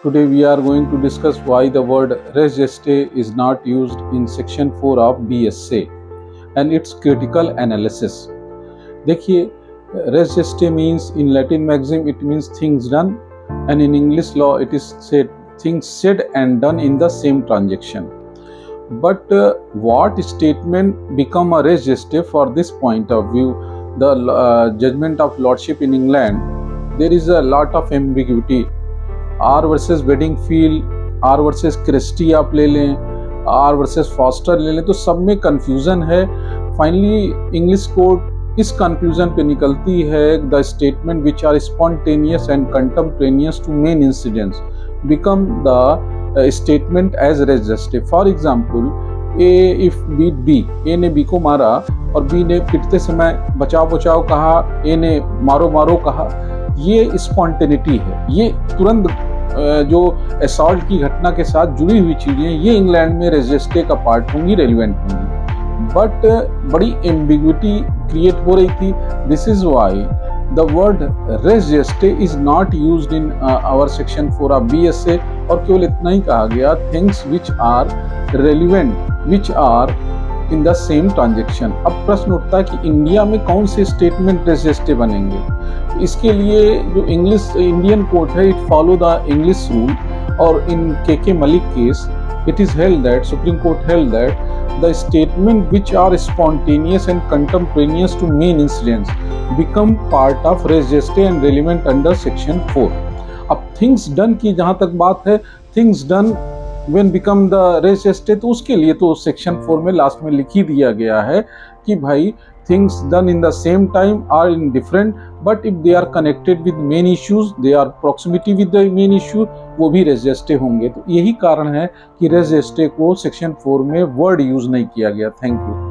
Today we are going to discuss why the word res geste is not used in section 4 of BSA and its critical analysis. देखिए, res geste means in Latin maxim it means things done, and in English law it is said things said and done in the same transaction. But what statement become a res geste for this point of view? The judgment of lordship in England, there is a lot of ambiguity. R versus Bedingfield, R versus Christie आप ले लें, R versus foster ले लें, तो सब में confusion है. Finally English court इस कंक्लूजन पे निकलती है, the statement which are spontaneous and contemporaneous to main incidents become the statement as res gestae. For example, A if beat B, A ने बी को मारा और बी ने पिटते समय बचाओ बचाओ कहा, ए ने मारो मारो कहा. ये स्पॉन्टेनिटी है, ये तुरंत जो असॉल्ट की घटना के साथ जुड़ी हुई चीज़ें, ये इंग्लैंड में रेज जस्टे का पार्ट होंगी, रेलिवेंट होंगी. बट बड़ी एम्बिग्विटी क्रिएट हो रही थी. This is why the word res gestae is not used in our section 4 of BSA, और केवल इतना ही कहा गया things which are relevant which are in the same transaction. अब प्रश्न उठता है कि इंडिया में कौन से स्टेटमेंट रेज जस्टे बनेंगे. इसके लिए जो इंडियन कोर्ट है, it follow the English rule, और in K Malik case it is held that, Supreme Court held that the statement which are spontaneous and contemporaneous to main incidents become part of res gestae and relevant under section 4. अब things done की जहाँ तक बात है, things done when become the res geste, तो उसके लिए तो सेक्शन 4 में लास्ट में लिख ही दिया गया है कि भाई things done in the same time are in different, but if they are connected with main issues, they are proximity with the main issue, वो भी res geste होंगे. तो यही कारण है कि res geste को सेक्शन 4 में वर्ड यूज नहीं किया गया. Thank you.